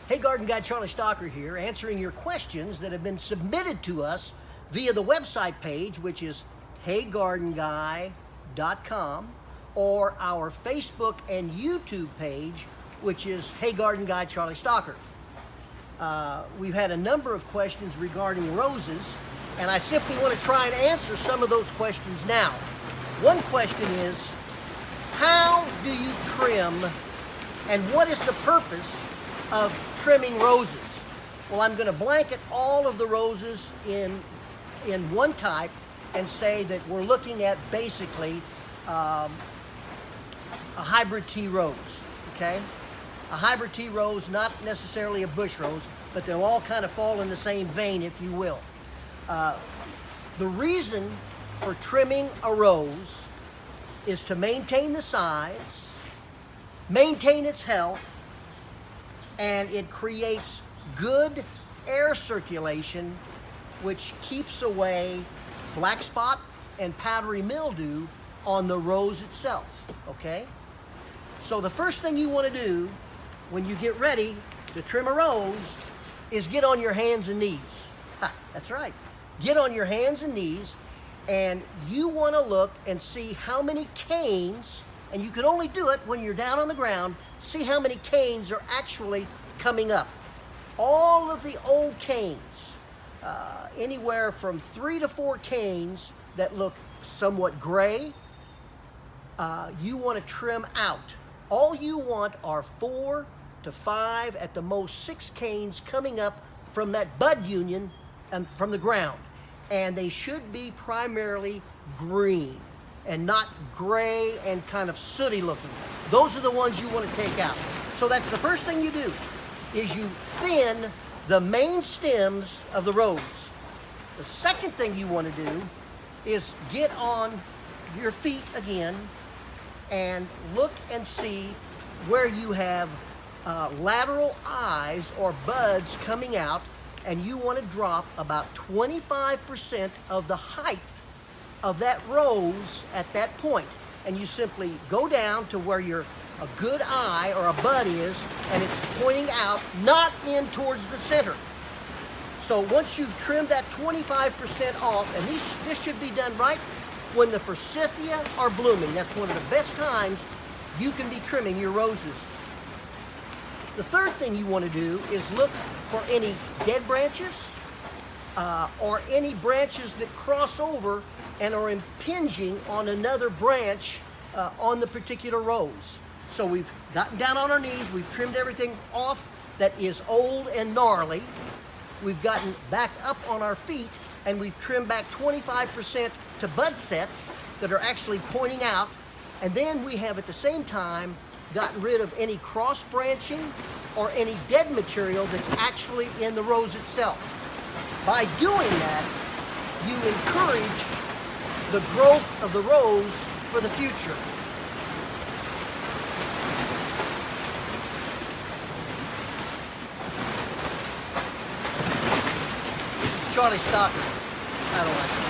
Hey, Garden Guy Charlie Stocker here, answering your questions that have been submitted to us via the website page, which is heygardenguy.com, or our Facebook and YouTube page, which is Hey Garden Guy Charlie Stocker. We've had a number of questions regarding roses, and I simply want to try and answer some of those questions now. One question is, how do you trim, and what is the purpose of trimming roses? Well, I'm going to blanket all of the roses in one type and say that we're looking at basically a hybrid tea rose, okay? A hybrid tea rose, not necessarily a bush rose, but they'll all kind of fall in the same vein, if you will. The reason for trimming a rose is to maintain the size, maintain its health, and it creates good air circulation, which keeps away black spot and powdery mildew on the rose itself, okay? So the first thing you want to do when you get ready to trim a rose is get on your hands and knees. Ha, that's right. Get on your hands and knees, and you want to look and see how many canes, and you can only do it when you're down on the ground, see how many canes are actually coming up. All of the old canes, anywhere from 3 to 4 canes that look somewhat gray, you want to trim out. All you want are 4 to 5, at the most 6 canes coming up from that bud union and from the ground. And they should be primarily green and not gray and kind of sooty looking. Those are the ones you want to take out. So that's the first thing you do, is you thin the main stems of the rose. The second thing you want to do is get on your feet again and look and see where you have lateral eyes or buds coming out, and you want to drop about 25% of the height of that rose at that point. And you simply go down to where a good eye or a bud is, and it's pointing out, not in towards the center. So once you've trimmed that 25% off, and this should be done right when the forsythia are blooming. That's one of the best times you can be trimming your roses. The third thing you want to do is look for any dead branches or any branches that cross over and are impinging on another branch on the particular rose. So we've gotten down on our knees, we've trimmed everything off that is old and gnarly. We've gotten back up on our feet, and we've trimmed back 25% to bud sets that are actually pointing out. And then we have at the same time gotten rid of any cross branching or any dead material that's actually in the rose itself. By doing that, you encourage the growth of the rose for the future. This is Charlie Stocker. I don't like it.